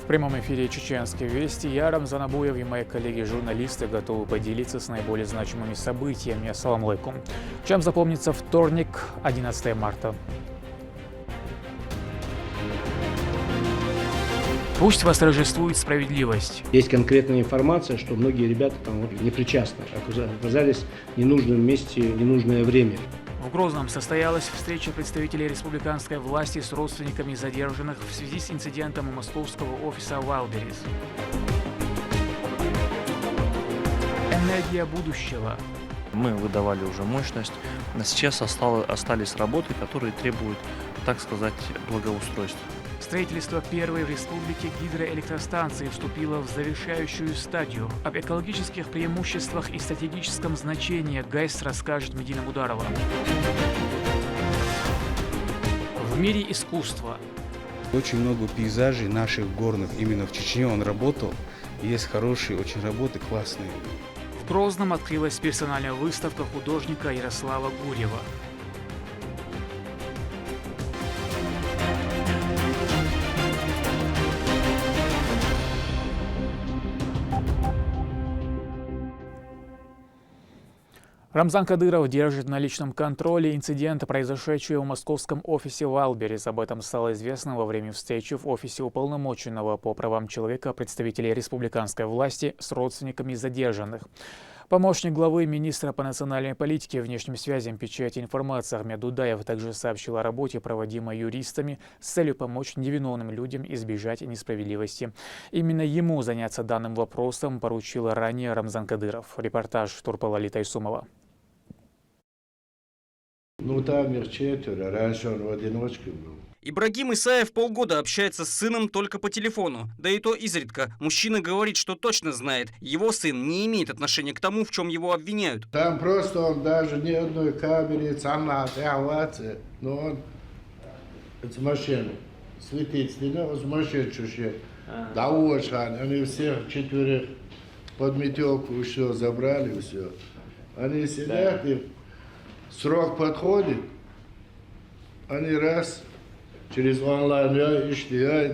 В прямом эфире «Чеченские вести» я, Рамзан Абуев, и мои коллеги-журналисты готовы поделиться с наиболее значимыми событиями. Ассаламу алейкум. Чем запомнится вторник, 11 марта. Пусть восторжествует справедливость. Есть конкретная информация, что многие ребята там не причастны, оказались в ненужном месте, в ненужное время. В Грозном состоялась встреча представителей республиканской власти с родственниками задержанных в связи с инцидентом у московского офиса Wildberries. Энергия будущего. Мы выдавали уже мощность, а сейчас остались работы, которые требуют, так сказать, благоустройства. Строительство первой в республике гидроэлектростанции вступило в завершающую стадию. Об экологических преимуществах и стратегическом значении ГАЭС расскажет Медина Бударова. В мире искусства. Очень много пейзажей наших горных. Именно в Чечне он работал. Есть хорошие очень работы, классные. В Грозном открылась персональная выставка художника Ярослава Гурьева. Рамзан Кадыров держит на личном контроле инцидент, произошедший в московском офисе Wildberries. Об этом стало известно во время встречи в офисе уполномоченного по правам человека представителей республиканской власти с родственниками задержанных. Помощник главы министра по национальной политике и внешним связям печати информации Ахмед Дудаев также сообщил о работе, проводимой юристами с целью помочь невиновным людям избежать несправедливости. Именно ему заняться данным вопросом поручил ранее Рамзан Кадыров. Репортаж Турпалали Тайсумова. Ну там их четверо, раньше он в одиночке был. Ибрагим Исаев полгода общается с сыном только по телефону. Да и то изредка. Мужчина говорит, что точно знает, его сын не имеет отношения к тому, в чем его обвиняют. Там просто он даже ни одной камеры, но он с машины. Свидетельно, с машины чужие. Да вот, они всех четверых под метелку все забрали, все. Они сидят, и срок подходит, они раз... Через онлайн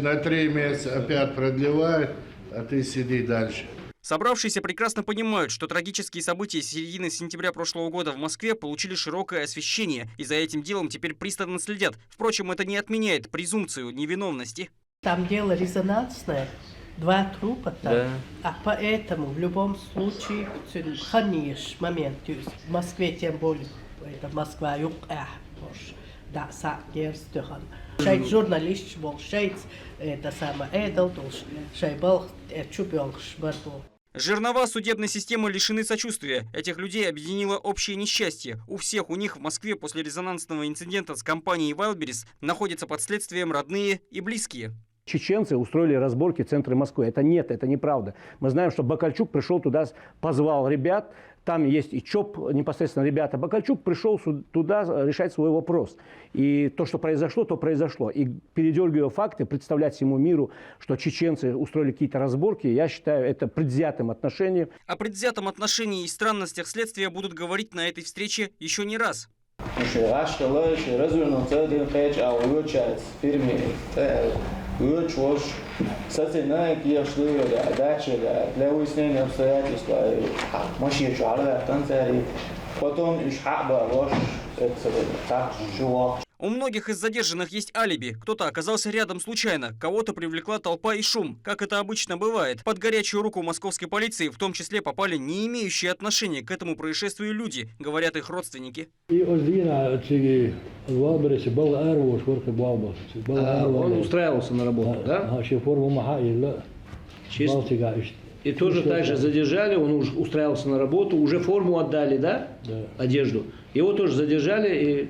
на 3 месяца опять продлевают, а ты сиди дальше. Собравшиеся прекрасно понимают, что трагические события середины сентября прошлого года в Москве получили широкое освещение, и за этим делом теперь пристально следят. Впрочем, это не отменяет презумпцию невиновности. Там дело резонансное, 2 трупа там, да. А поэтому в любом случае, конечно, момент, то есть в Москве тем более, это Москва, да, сакерстухан. Шейт журналист был, шейт это самое эдал, шейт был чубел шбарту. Жернова судебной системы лишены сочувствия. Этих людей объединило общее несчастье. У всех у них в Москве после резонансного инцидента с компанией Wildberries находятся под следствием родные и близкие. Чеченцы устроили разборки в центре Москвы. Это неправда. Мы знаем, что Бакальчук пришел туда, позвал ребят. Там есть и ЧОП, непосредственно ребята. Бакальчук пришел туда решать свой вопрос. И то, что произошло, то произошло. И передергивая факты, представлять всему миру, что чеченцы устроили какие-то разборки, я считаю, это предвзятым отношением. О предвзятом отношении и странностях следствия будут говорить на этой встрече еще не раз. У многих из задержанных есть алиби. Кто-то оказался рядом случайно, кого-то привлекла толпа и шум. Как это обычно бывает. Под горячую руку московской полиции в том числе попали не имеющие отношения к этому происшествию люди, говорят их родственники. Он устраивался на работу, да? И тоже так же задержали, он уже устраивался на работу, уже форму отдали, да? Да. Одежду. Его тоже задержали и...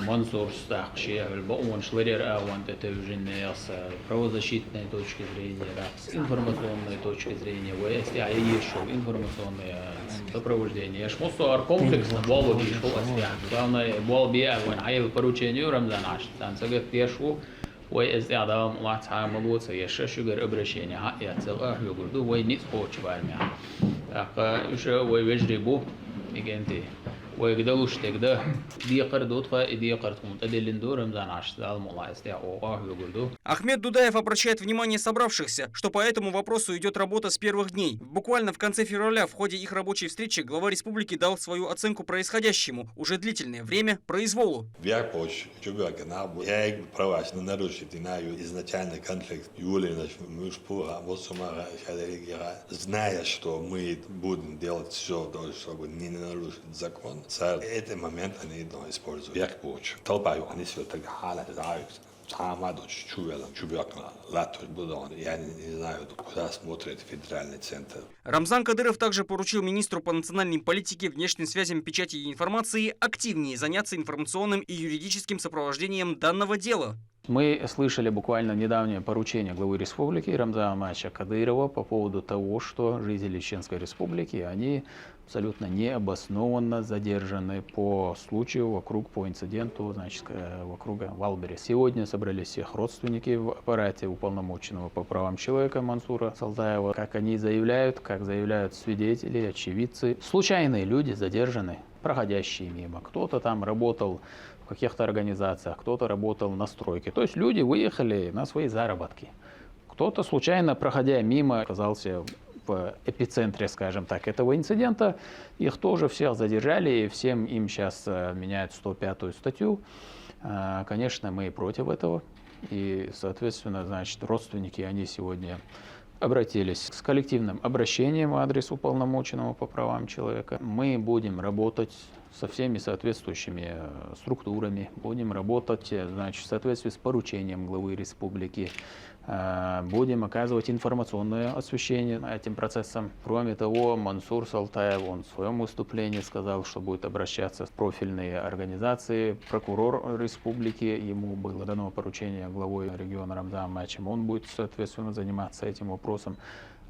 Мансур Стахчев, он шлерер, он это уже не с правозащитной точки зрения, с информационной точки зрения, если я еще информационное сопровождение. Шмусор комплексно болби шел освят. Главное болби, он аял поручение Рамзанаш. Там сагат пешу واستعدام الله تعامل وسيش شجر أبرشين حق يتسقى يقولوا وينيت خوش بالمع أقا إيش ويجربوا يجنتي ويقدروش تقدر دي قرد وطفا دي قرد متدلين دور رمضان عشر الله استعوا يقولوا. Ахмед Дудаев обращает внимание собравшихся, что по этому вопросу идет работа с первых дней. Буквально в конце февраля в ходе их рабочей встречи глава республики дал свою оценку происходящему, уже длительное время, произволу. Я ikke prøver at narушити изначальный конфликт Юлия Мушпура, вот сумара зная, что мы будем делать все, чтобы не нарушить закон. В этот момент они используют верховку. Толпа, они все так халят. Я не знаю, куда смотрит федеральный центр. Рамзан Кадыров также поручил министру по национальной политике, внешним связям, печати и информации активнее заняться информационным и юридическим сопровождением данного дела. Мы слышали буквально недавнее поручение главы республики Рамзана Амача Кадырова по поводу того, что жители Чеченской республики, они абсолютно необоснованно задержаны по случаю по инциденту, значит, вокруг Валбери. Сегодня собрались всех родственники в аппарате уполномоченного по правам человека Мансура Салтаева. Как они заявляют, как заявляют свидетели, очевидцы, случайные люди задержаны, проходящие мимо. Кто-то там работал в каких-то организациях, кто-то работал на стройке. То есть люди выехали на свои заработки. Кто-то случайно, проходя мимо, оказался в эпицентре, скажем так, этого инцидента. Их тоже всех задержали, и всем им сейчас меняют 105-ю статью. Конечно, мы против этого. И, соответственно, значит, родственники, они сегодня обратились с коллективным обращением в адрес уполномоченного по правам человека. Мы будем работать со всеми соответствующими структурами, будем работать, значит, в соответствии с поручением главы республики, будем оказывать информационное освещение этим процессам. Кроме того, Мансур Салтаев, он в своем выступлении сказал, что будет обращаться в профильные организации. Прокурор республики, ему было дано поручение главой региона Рамзаном Амачем, он будет, соответственно, заниматься этим вопросом.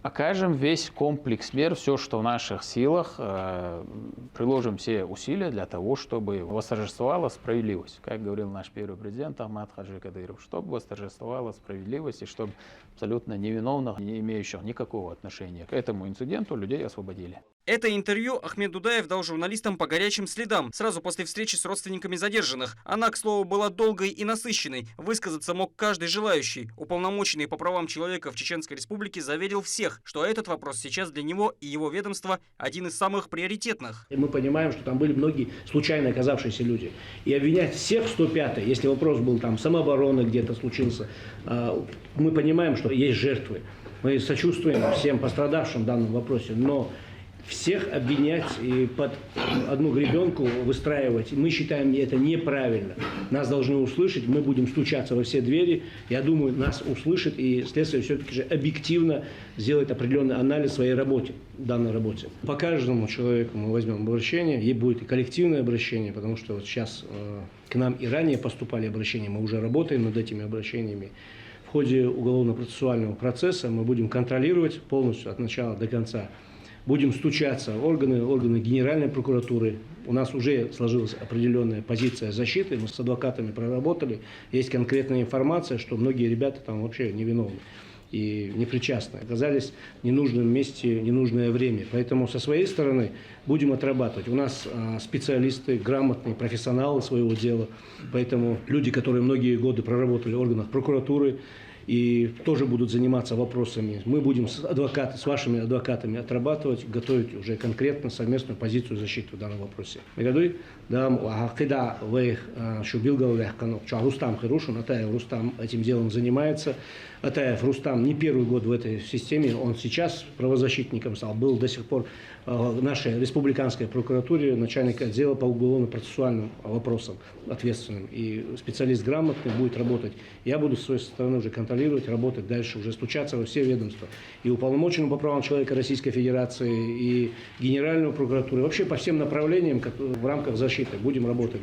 Окажем весь комплекс мер, все, что в наших силах, приложим все усилия для того, чтобы восторжествовала справедливость. Как говорил наш первый президент Ахмад Хаджи Кадыров, чтобы восторжествовала справедливость и чтобы абсолютно невиновных, не имеющих никакого отношения к этому инциденту, людей освободили. Это интервью Ахмед Дудаев дал журналистам по горячим следам, сразу после встречи с родственниками задержанных. Она, к слову, была долгой и насыщенной. Высказаться мог каждый желающий. Уполномоченный по правам человека в Чеченской Республике заверил всех, что этот вопрос сейчас для него и его ведомства один из самых приоритетных. И мы понимаем, что там были многие случайно оказавшиеся люди. И обвинять всех в 105-й, если вопрос был там самообороны где-то случился, мы понимаем, что есть жертвы. Мы сочувствуем всем пострадавшим в данном вопросе, но всех обвинять и под одну гребенку выстраивать, мы считаем это неправильно. Нас должны услышать, мы будем стучаться во все двери. Я думаю, нас услышат, и следствие все-таки же объективно сделает определенный анализ своей работе, данной работе. По каждому человеку мы возьмем обращение, и будет и коллективное обращение, потому что вот сейчас к нам и ранее поступали обращения, мы уже работаем над этими обращениями. В ходе уголовно-процессуального процесса мы будем контролировать полностью от начала до конца. Будем стучаться в органы Генеральной прокуратуры. У нас уже сложилась определенная позиция защиты. Мы с адвокатами проработали. Есть конкретная информация, что многие ребята там вообще невиновны и непричастны. Оказались в ненужном месте, ненужное время. Поэтому со своей стороны будем отрабатывать. У нас специалисты, грамотные, профессионалы своего дела. Поэтому люди, которые многие годы проработали в органах прокуратуры, и тоже будут заниматься вопросами. Мы будем с вашими адвокатами отрабатывать, готовить уже конкретно совместную позицию защиты в данном вопросе. Рустам этим делом занимается. Атаев Рустам не первый год в этой системе, он сейчас правозащитником стал, был до сих пор в нашей республиканской прокуратуре начальник отдела по уголовно-процессуальным вопросам ответственным. И специалист грамотный будет работать. Я буду с своей стороны уже контролировать, работать дальше, уже стучаться во все ведомства. И уполномоченному по правам человека Российской Федерации, и Генеральную прокуратуру, вообще по всем направлениям в рамках защиты будем работать.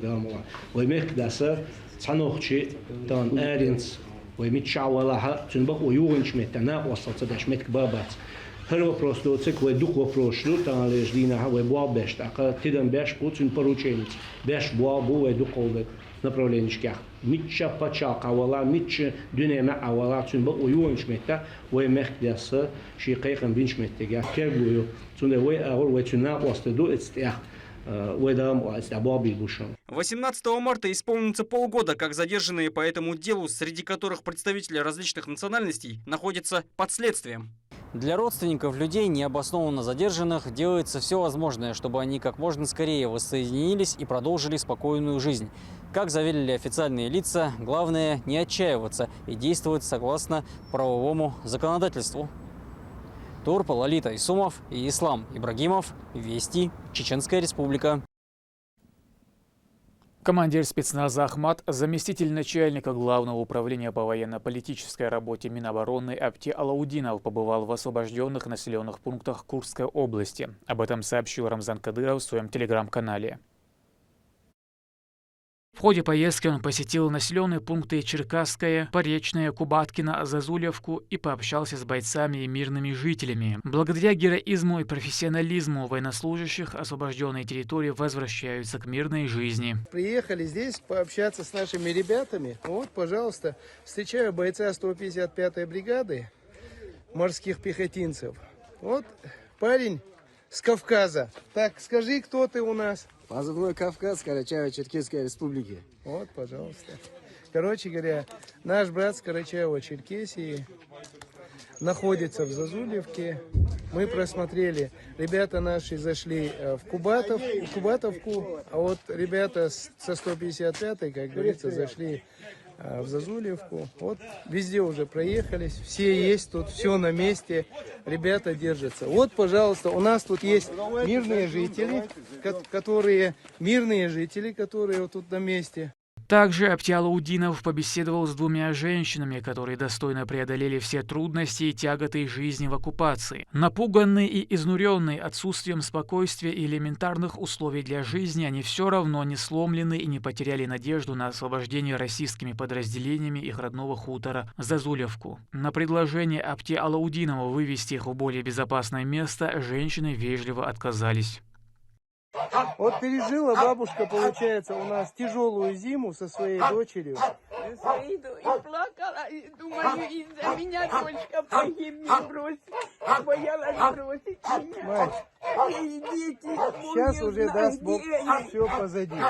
Her вопрос, цикл дух вопрос, там лишь дина, беш, так ты дам беш, пуцин порученец, беш буа дух олдек. направлениях. Митча пача кавала, митча дюнеме авала, цун бу уюн шметта, уй мехдясы, шикайхан бин шметтеге кергую, цун уй агор уй цуна остеду эцтях. 18 марта исполнится полгода, как задержанные по этому делу, среди которых представители различных национальностей, находятся под следствием. Для родственников людей, необоснованно задержанных, делается все возможное, чтобы они как можно скорее воссоединились и продолжили спокойную жизнь. Как заверили официальные лица, главное не отчаиваться и действовать согласно правовому законодательству. Турпа, Лолита Исумов и Ислам Ибрагимов. Вести. Чеченская Республика. Командир спецназа Ахмат, заместитель начальника Главного управления по военно-политической работе Минобороны Апти Алаудинов побывал в освобожденных населенных пунктах Курской области. Об этом сообщил Рамзан Кадыров в своем телеграм-канале. В ходе поездки он посетил населенные пункты Черкасское, Поречное, Кубаткино, Зазулевку и пообщался с бойцами и мирными жителями. Благодаря героизму и профессионализму военнослужащих освобожденные территории возвращаются к мирной жизни. Приехали здесь пообщаться с нашими ребятами. Вот, пожалуйста, встречаю бойца 155-й бригады морских пехотинцев. Вот парень с Кавказа. Так, скажи, кто ты у нас? Позывной Кавказ, Карачаево-Черкесской Республики. Вот, пожалуйста. Короче говоря, наш брат с Карачаево-Черкесии находится в Зазулевке. Мы просмотрели. Ребята наши зашли в Кубатовку, а вот ребята со 155-й, как говорится, зашли в Зазулевку. Вот везде уже проехались, все есть тут, все на месте, ребята держатся. Вот, пожалуйста, у нас тут есть мирные жители, которые вот тут на месте. Также Апти Алаудинов побеседовал с двумя женщинами, которые достойно преодолели все трудности и тяготы жизни в оккупации. Напуганные и изнуренные отсутствием спокойствия и элементарных условий для жизни, они все равно не сломлены и не потеряли надежду на освобождение российскими подразделениями их родного хутора Зазулевку. На предложение Апти Алаудинова вывести их в более безопасное место женщины вежливо отказались. Вот пережила бабушка, получается, у нас тяжелую зиму со своей дочерью. И плакала, и думаю, из-за меня дочка погибнет, бросит. Боялась бросить меня. И дети. Сейчас уже, даст Бог, все позади.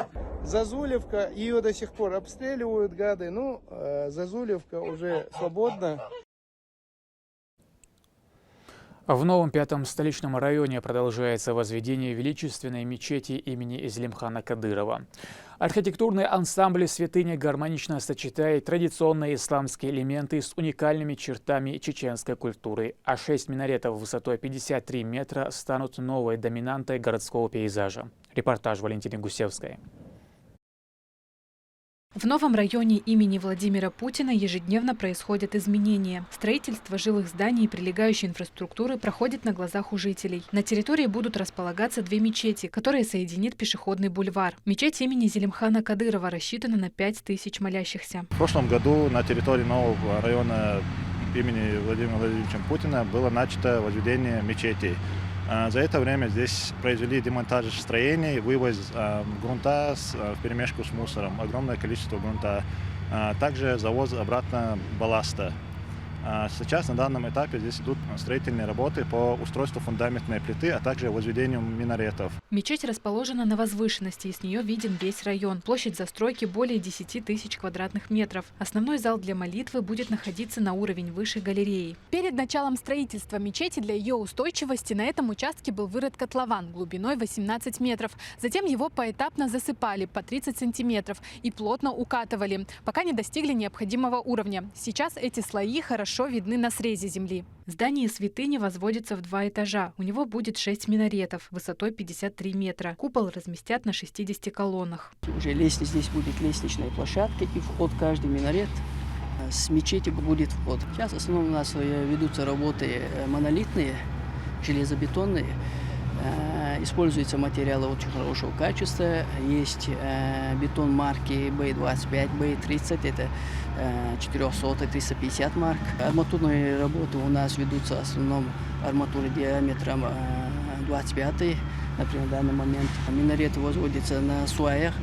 Зазулевка, ее до сих пор обстреливают гады, ну, Зазулевка уже свободна. В новом 5-м столичном районе продолжается возведение величественной мечети имени Излимхана Кадырова. Архитектурный ансамбль святыни гармонично сочетает традиционные исламские элементы с уникальными чертами чеченской культуры, а 6 минаретов высотой 53 метра станут новой доминантой городского пейзажа. Репортаж Валентины Гусевской. В новом районе имени Владимира Путина ежедневно происходят изменения. Строительство жилых зданий и прилегающей инфраструктуры проходит на глазах у жителей. На территории будут располагаться 2 мечети, которые соединит пешеходный бульвар. Мечеть имени Зелимхана Кадырова рассчитана на 5000 молящихся. В прошлом году на территории нового района имени Владимира Владимировича Путина было начато возведение мечетей. За это время здесь произвели демонтаж строений, вывоз грунта вперемешку с мусором, огромное количество грунта, также завоз обратно балласта. Сейчас на данном этапе здесь идут строительные работы по устройству фундаментной плиты, а также возведению минаретов. Мечеть расположена на возвышенности, и с нее виден весь район. Площадь застройки более 10 000 квадратных метров. Основной зал для молитвы будет находиться на уровень выше галереи. Перед началом строительства мечети для ее устойчивости на этом участке был вырыт котлован глубиной 18 метров. Затем его поэтапно засыпали по 30 сантиметров и плотно укатывали, пока не достигли необходимого уровня. Сейчас эти слои хорошо видны на срезе земли. Здание святыни возводится в 2 этажа. У него будет 6 минаретов высотой 53 метра. Купол разместят на 60 колоннах. Уже здесь будет лестничная площадка и вход в каждый минарет. С мечети будет вход. Сейчас в основном у нас ведутся работы монолитные, железобетонные. Используются материалы очень хорошего качества. Есть бетон марки B25, B30, это 400, 350 марк. Арматурные работы у нас ведутся в основном арматуры диаметром 25, например, в данный момент. Минареты возводятся на сваях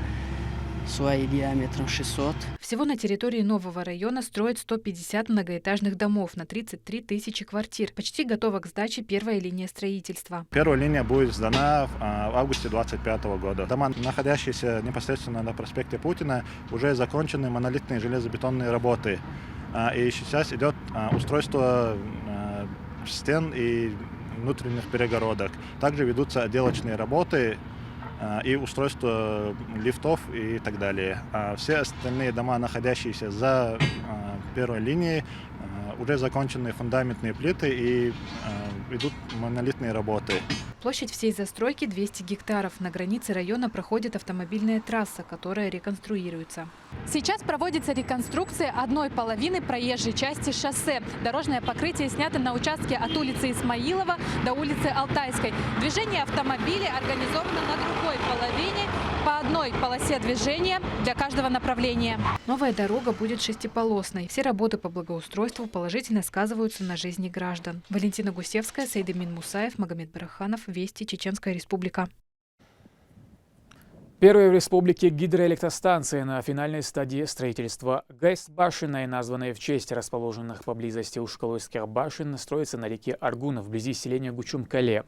сваи диаметром 600. Всего на территории нового района строят 150 многоэтажных домов на 33 тысячи квартир. Почти готова к сдаче первая линия строительства. Первая линия будет сдана в августе 2025 года. Дома, находящиеся непосредственно на проспекте Путина, уже закончены монолитные железобетонные работы. И сейчас идет устройство стен и внутренних перегородок. Также ведутся отделочные работы и устройство лифтов и так далее. Все остальные дома, находящиеся за первой линией, уже закончены фундаментные плиты и идут монолитные работы. Площадь всей застройки 200 гектаров. На границе района проходит автомобильная трасса, которая реконструируется. Сейчас проводится реконструкция одной половины проезжей части шоссе. Дорожное покрытие снято на участке от улицы Исмаилова до улицы Алтайской. Движение автомобилей организовано на другой половине, по одной полосе движения для каждого направления. Новая дорога будет шестиполосной. Все работы по благоустройству положительно сказываются на жизни граждан. Валентина Гусевская, Сайдамин Мусаев, Магомед Бараханов. Вести, Чеченская Республика. Первая в республике гидроэлектростанция на финальной стадии строительства. ГЭС «Башенная», названная в честь расположенных поблизости ушкалойских башен, строится на реке Аргун вблизи селения Гучум-Кале.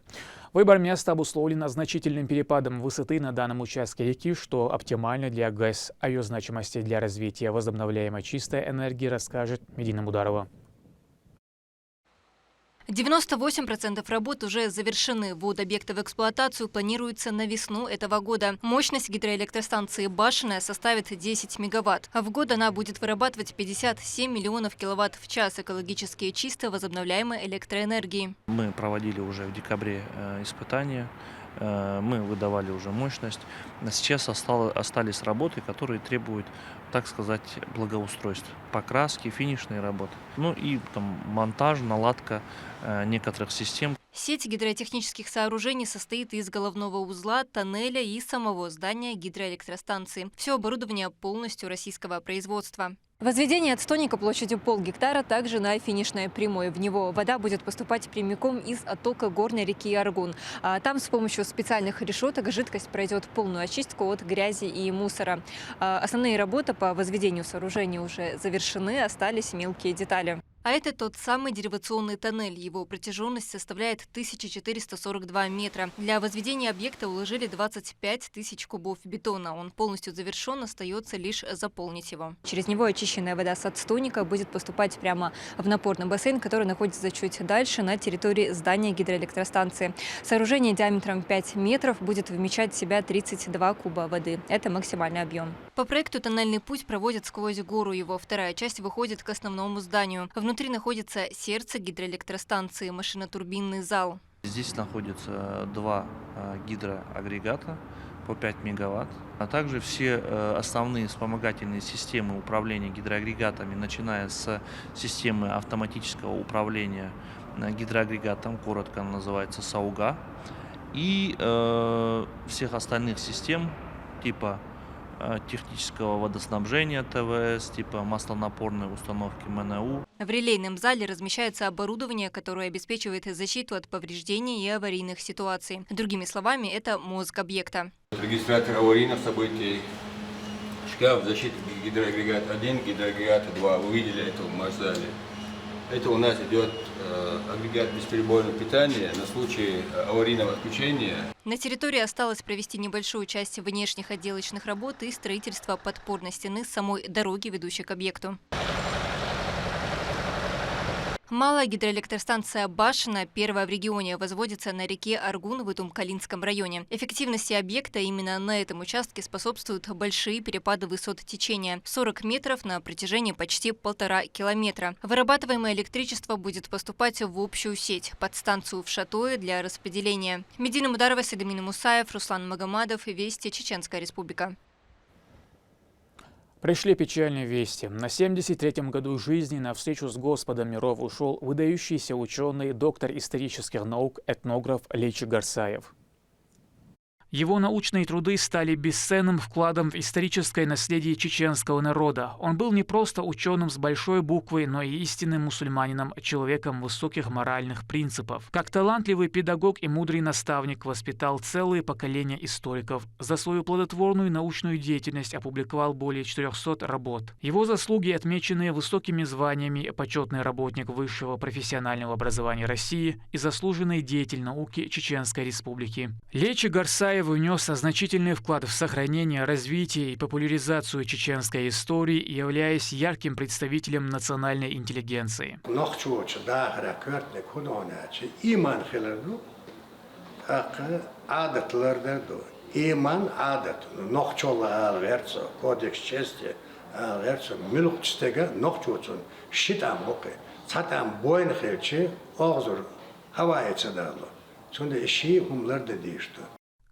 Выбор места обусловлен значительным перепадом высоты на данном участке реки, что оптимально для ГЭС. О ее значимости для развития возобновляемой чистой энергии расскажет Медина Мударова. 98% работ уже завершены. Ввод объекта в эксплуатацию планируется на весну этого года. Мощность гидроэлектростанции «Башенная» составит 10 мегаватт. А в год она будет вырабатывать 57 миллионов киловатт в час экологически и чисто возобновляемой электроэнергии. Мы проводили уже в декабре испытания. Мы выдавали уже мощность. Сейчас остались работы, которые требуют, так сказать, благоустройства. Покраски, финишные работы. Ну и там монтаж, наладка некоторых систем. Сеть гидротехнических сооружений состоит из головного узла, тоннеля и самого здания гидроэлектростанции. Все оборудование полностью российского производства. Возведение отстойника площадью полгектара также на финишной прямой. В него вода будет поступать прямиком из оттока горной реки Аргун. Там с помощью специальных решеток жидкость пройдет полную очистку от грязи и мусора. Основные работы по возведению сооружения уже завершены, остались мелкие детали. А это тот самый деривационный тоннель. Его протяженность составляет 1442 метра. Для возведения объекта уложили 25 тысяч кубов бетона. Он полностью завершен, остается лишь заполнить его. Через него очищенная вода с отстойника будет поступать прямо в напорный бассейн, который находится чуть дальше на территории здания гидроэлектростанции. Сооружение диаметром 5 метров будет вмещать в себя 32 куба воды. Это максимальный объем. По проекту тоннельный путь проводят сквозь гору. Его вторая часть выходит к основному зданию. Внутри находится сердце гидроэлектростанции, машинотурбинный зал. Здесь находятся два гидроагрегата по 5 мегаватт, а также все основные вспомогательные системы управления гидроагрегатами, начиная с системы автоматического управления гидроагрегатом, коротко называется САУГА, и всех остальных систем типа технического водоснабжения ТВС, типа маслонапорной установки МНУ. В релейном зале размещается оборудование, которое обеспечивает защиту от повреждений и аварийных ситуаций. Другими словами, это мозг объекта. Регистратор аварийных событий, шкаф защиты гидроагрегат 1, гидроагрегат 2. Вы видели это в зале. Это у нас идет агрегат бесперебойного питания на случай аварийного отключения. На территории осталось провести небольшую часть внешних отделочных работ и строительство подпорной стены с самой дороги, ведущей к объекту. Малая гидроэлектростанция «Башенная», первая в регионе, возводится на реке Аргун в Итум-Калинском районе. Эффективности объекта именно на этом участке способствуют большие перепады высот течения – 40 метров на протяжении почти 1,5 километра. Вырабатываемое электричество будет поступать в общую сеть, подстанцию в Шатое для распределения. Медина Мударова, Сайдамин Мусаев, Руслан Магомадов, Вести, Чеченская Республика. Пришли печальные вести. На 73-м году жизни на встречу с Господом миров ушел выдающийся ученый, доктор исторических наук, этнограф Лейчи Гарсаев. Его научные труды стали бесценным вкладом в историческое наследие чеченского народа. Он был не просто ученым с большой буквы, но и истинным мусульманином, человеком высоких моральных принципов. Как талантливый педагог и мудрый наставник воспитал целые поколения историков. За свою плодотворную научную деятельность опубликовал более 400 работ. Его заслуги, отмеченные высокими званиями почетный работник высшего профессионального образования России и заслуженный деятель науки Чеченской Республики. Лечи Гарсаев внес значительный вклад в сохранение, развитие и популяризацию чеченской истории, являясь ярким представителем национальной интеллигенции.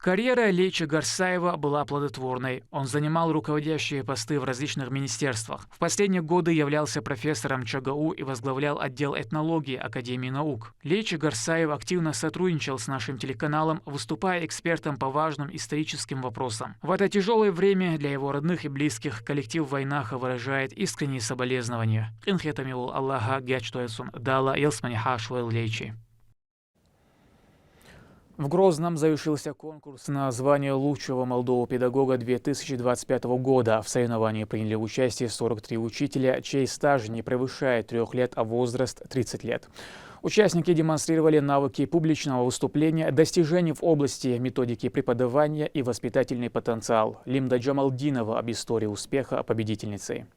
Карьера Лечи Гарсаева была плодотворной. Он занимал руководящие посты в различных министерствах. В последние годы являлся профессором ЧГУ и возглавлял отдел этнологии Академии наук. Лечи Гарсаев активно сотрудничал с нашим телеканалом, выступая экспертом по важным историческим вопросам. В это тяжелое время для его родных и близких коллектив Вайнаха выражает искренние соболезнования. Инхетамил Аллаха Гячтуэсун Дала Илсманихашвел Лечи. В Грозном завершился конкурс на звание лучшего молодого педагога 2025 года. В соревновании приняли участие 43 учителя, чей стаж не превышает 3 лет, а возраст 30 лет. Участники демонстрировали навыки публичного выступления, достижений в области методики преподавания и воспитательный потенциал. Лимда Джамалдинова об истории успеха победительницы.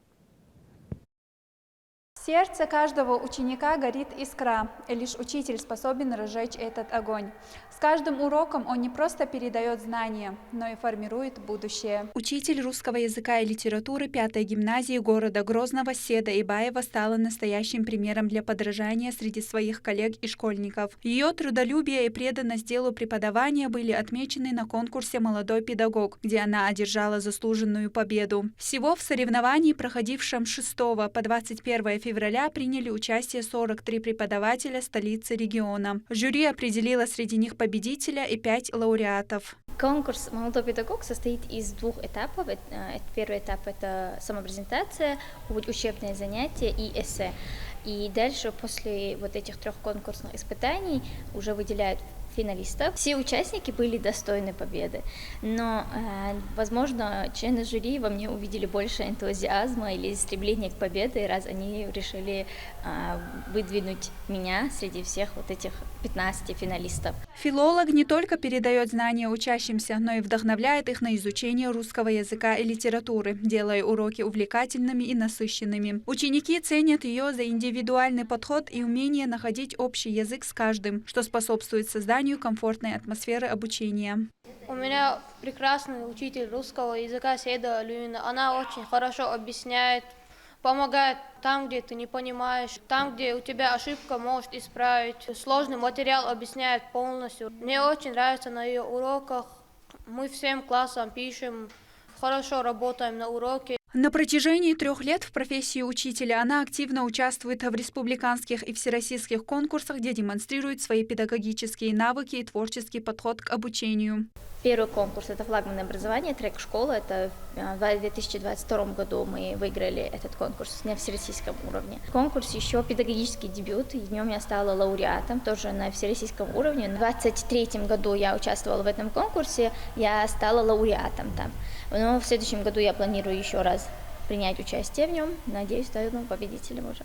В сердце каждого ученика горит искра, и лишь учитель способен разжечь этот огонь. С каждым уроком он не просто передает знания, но и формирует будущее. Учитель русского языка и литературы 5-й гимназии города Грозного Седа Ибаева стала настоящим примером для подражания среди своих коллег и школьников. Ее трудолюбие и преданность делу преподавания были отмечены на конкурсе «Молодой педагог», где она одержала заслуженную победу. Всего в соревновании, проходившем с 6 по 21 февраля, приняли участие 43 преподавателя столицы региона. Жюри определило среди них победителя и 5 лауреатов. Конкурс «Молодой педагог» состоит из 2 этапов. Первый этап – это самопрезентация, учебные занятия и эссе. И дальше, после вот этих 3 конкурсных испытаний, уже выделяют финалистов. Все участники были достойны победы, но, возможно, члены жюри во мне увидели больше энтузиазма или стремления к победе, раз они решили выдвинуть меня среди всех вот этих 15 финалистов. Филолог не только передает знания учащимся, но и вдохновляет их на изучение русского языка и литературы, делая уроки увлекательными и насыщенными. Ученики ценят ее за индивидуальный подход и умение находить общий язык с каждым, что способствует созданию комфортной атмосферы обучения. У меня прекрасный учитель русского языка Седа Люина. Она очень хорошо объясняет, помогает там, где ты не понимаешь, там, где у тебя ошибка, может исправить. Сложный материал объясняет полностью. Мне очень нравится на ее уроках. Мы всем классом пишем, хорошо работаем на уроке. На протяжении 3 лет в профессии учителя она активно участвует в республиканских и всероссийских конкурсах, где демонстрирует свои педагогические навыки и творческий подход к обучению. Первый конкурс – это флагманное образование, трек школа. Это в 2022 году мы выиграли этот конкурс на всероссийском уровне. Конкурс еще педагогический дебют, и в нем я стала лауреатом, тоже на всероссийском уровне. В 2023 году я участвовала в этом конкурсе, я стала лауреатом там. Но в следующем году я планирую еще раз принять участие в нем. Надеюсь, стану победителем уже.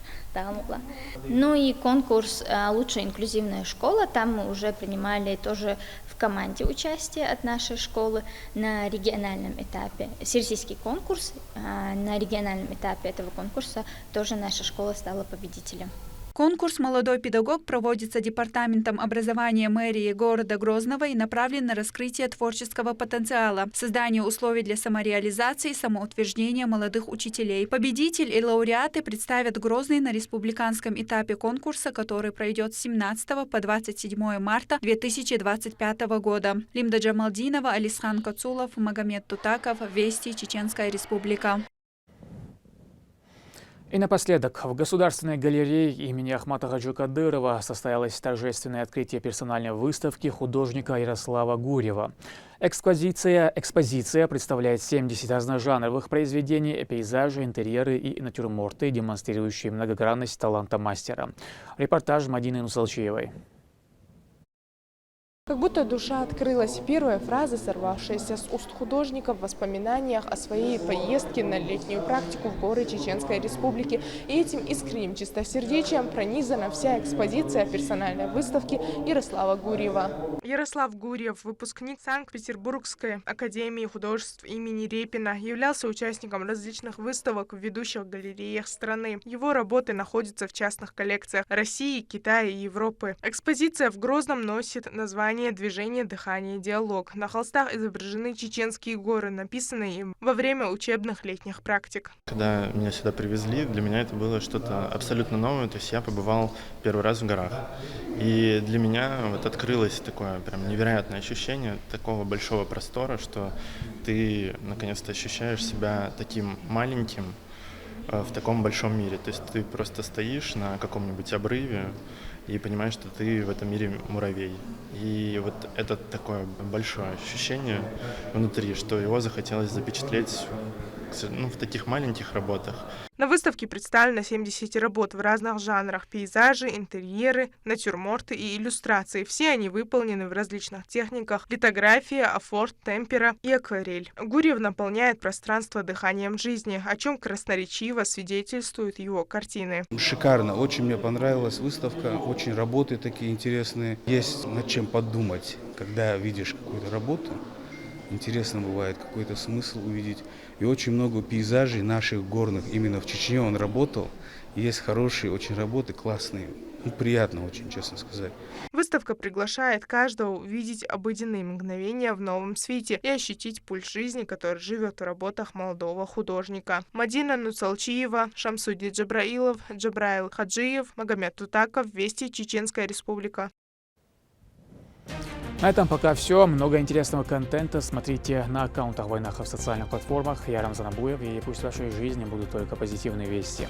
Ну и конкурс «Лучшая инклюзивная школа». Там мы уже принимали тоже в команде участие от нашей школы на региональном этапе. Всероссийский конкурс. На региональном этапе этого конкурса тоже наша школа стала победителем. Конкурс «Молодой педагог» проводится Департаментом образования мэрии города Грозного и направлен на раскрытие творческого потенциала, создание условий для самореализации и самоутверждения молодых учителей. Победитель и лауреаты представят Грозный на республиканском этапе конкурса, который пройдет с 17 по 27 марта 2025 года. Лимда Джамалдинова, Алисхан Кацулов, Магомед Тутаков, Вести, Чеченская Республика. И напоследок, в Государственной галерее имени Ахмата Хаджи Кадырова состоялось торжественное открытие персональной выставки художника Ярослава Гурьева. Экспозиция представляет 70 разножанровых произведений, пейзажи, интерьеры и натюрморты, демонстрирующие многогранность таланта мастера. Репортаж Мадины Нусалчиевой. Как будто душа открылась. Первая фраза, сорвавшаяся с уст художника в воспоминаниях о своей поездке на летнюю практику в горы Чеченской Республики. И этим искренним чистосердечием пронизана вся экспозиция персональной выставки Ярослава Гурьева. Ярослав Гурьев, выпускник Санкт-Петербургской академии художеств имени Репина, являлся участником различных выставок в ведущих галереях страны. Его работы находятся в частных коллекциях России, Китая и Европы. Экспозиция в Грозном носит название «Движение, дыхание, диалог». На холстах изображены чеченские горы, написанные им во время учебных летних практик. Когда меня сюда привезли, для меня это было что-то абсолютно новое. То есть я побывал первый раз в горах. И для меня вот открылось такое прям невероятное ощущение такого большого простора, что ты наконец-то ощущаешь себя таким маленьким в таком большом мире. То есть ты просто стоишь на каком-нибудь обрыве и понимаешь, что ты в этом мире муравей. И вот это такое большое ощущение внутри, что его захотелось запечатлеть в таких маленьких работах. На выставке представлено 70 работ в разных жанрах: пейзажи, интерьеры, натюрморты и иллюстрации. Все они выполнены в различных техниках: литография, афорт, темпера и акварель. Гурьев наполняет пространство дыханием жизни, о чем красноречиво свидетельствуют его картины. Шикарно, очень мне понравилась выставка, очень работы такие интересные. Есть над чем подумать, когда видишь какую-то работу. Интересно бывает какой-то смысл увидеть. И очень много пейзажей наших горных. Именно в Чечне он работал. И есть хорошие очень работы, классные. Приятно очень, честно сказать. Выставка приглашает каждого увидеть обыденные мгновения в новом свете и ощутить пульс жизни, который живет в работах молодого художника. Мадина Нусалчиева, Шамсуди Джабраилов, Джабраил Хаджиев, Магомед Тутаков, Вести, Чеченская Республика. На этом пока все. Много интересного контента смотрите на аккаунтах Вайнаха в социальных платформах. Я Рамзан Абуев, и пусть в вашей жизни будут только позитивные вести.